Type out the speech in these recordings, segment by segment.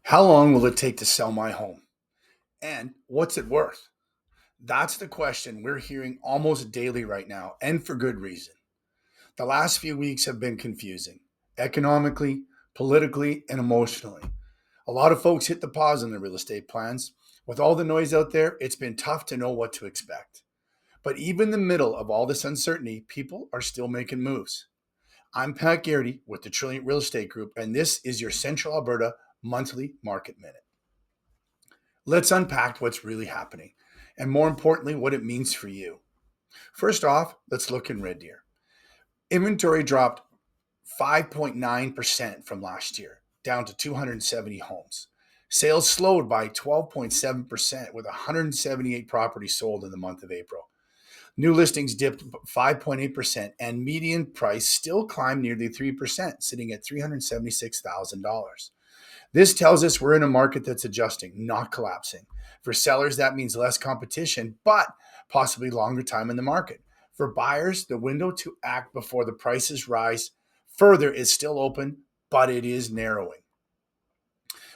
How long will it take to sell my home? And what's it worth? That's the question we're hearing almost daily right now, and for good reason. The last few weeks have been confusing economically, politically, and emotionally. A lot of folks hit the pause on their real estate plans. With all the noise out there, it's been tough to know what to expect. But even in the middle of all this uncertainty, people are still making moves. I'm Pat Garritty with the Trilliant Real Estate Group, and this is your Central Alberta monthly market minute. Let's unpack what's really happening, and more importantly, what it means for you. First off, let's look in Red Deer. Inventory dropped 5.9% from last year, down to 270 homes. Sales slowed by 12.7%, with 178 properties sold in the month of April. New listings dipped 5.8%, and median price still climbed nearly 3%, sitting at $376,000. This tells us we're in a market that's adjusting, not collapsing. For sellers, that means less competition, but possibly longer time in the market. For buyers, the window to act before the prices rise further is still open, but it is narrowing.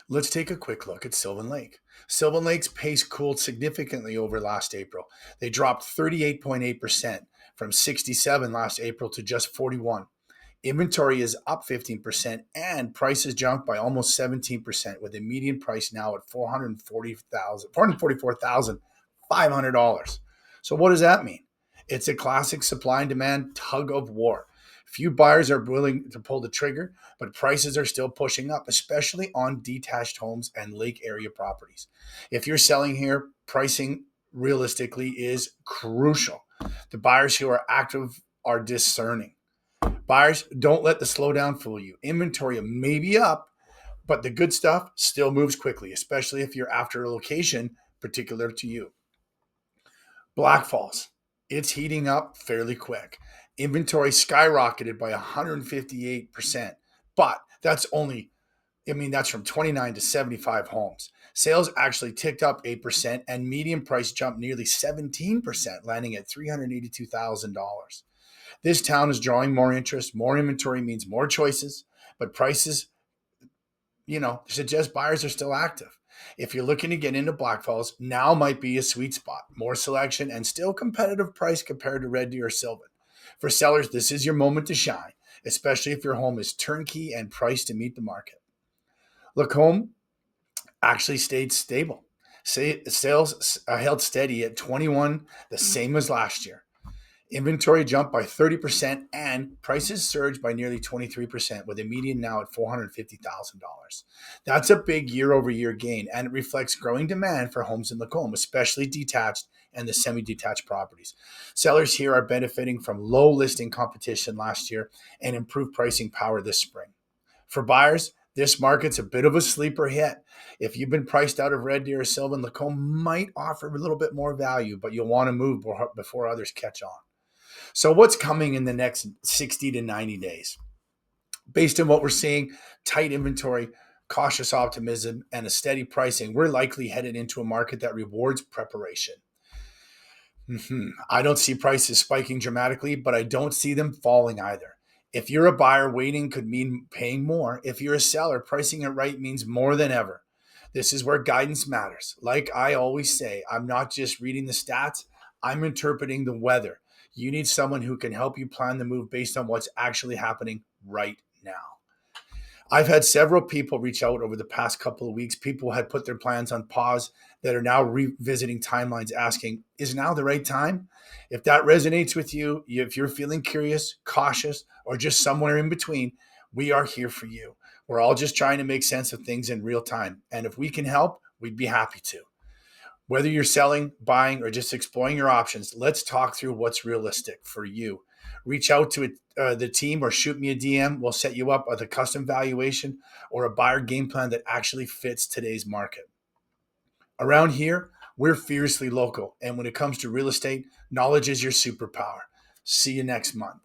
Let's take a quick look at Sylvan Lake. Sylvan Lake's pace cooled significantly over last April. They dropped 38.8% from 67 last April to just 41. Inventory is up 15% and prices jumped by almost 17%, with a median price now at $444,500. So what does that mean? It's a classic supply and demand tug of war. Few buyers are willing to pull the trigger, but prices are still pushing up, especially on detached homes and lake area properties. If you're selling here, pricing realistically is crucial. The buyers who are active are discerning. Buyers, don't let the slowdown fool you. Inventory may be up, but the good stuff still moves quickly, especially if you're after a location particular to you. Blackfalls, it's heating up fairly quick. Inventory skyrocketed by 158%, but that's from 29 to 75 homes. Sales actually ticked up 8%, and median price jumped nearly 17%, landing at $382,000. This town is drawing more interest. More inventory means more choices, but prices, suggest buyers are still active. If you're looking to get into Blackfalls, now might be a sweet spot. More selection and still competitive price compared to Red Deer or Sylvan. For sellers, this is your moment to shine, especially if your home is turnkey and priced to meet the market. Lacombe actually stayed stable. Sales held steady at 21, the same as last year. Inventory jumped by 30% and prices surged by nearly 23%, with a median now at $450,000. That's a big year over year gain, and it reflects growing demand for homes in Lacombe, especially detached and the semi detached properties. Sellers here are benefiting from low listing competition last year and improved pricing power this spring. For buyers, this market's a bit of a sleeper hit. If you've been priced out of Red Deer or Sylvan, Lacombe might offer a little bit more value, but you'll want to move before others catch on. So, what's coming in the next 60 to 90 days? Based on what we're seeing, tight inventory, cautious optimism, and a steady pricing, we're likely headed into a market that rewards preparation. I don't see prices spiking dramatically, but I don't see them falling either. If you're a buyer, waiting could mean paying more. If you're a seller, pricing it right means more than ever. This is where guidance matters. Like I always say, I'm not just reading the stats, I'm interpreting the weather. You need someone who can help you plan the move based on what's actually happening right now. I've had several people reach out over the past couple of weeks. People had put their plans on pause that are now revisiting timelines, asking, is now the right time? If that resonates with you, if you're feeling curious, cautious, or just somewhere in between, we are here for you. We're all just trying to make sense of things in real time. And if we can help, we'd be happy to. Whether you're selling, buying, or just exploring your options, let's talk through what's realistic for you. Reach out to the team or shoot me a DM. We'll set you up with a custom valuation or a buyer game plan that actually fits today's market. Around here, we're fiercely local. And when it comes to real estate, knowledge is your superpower. See you next month.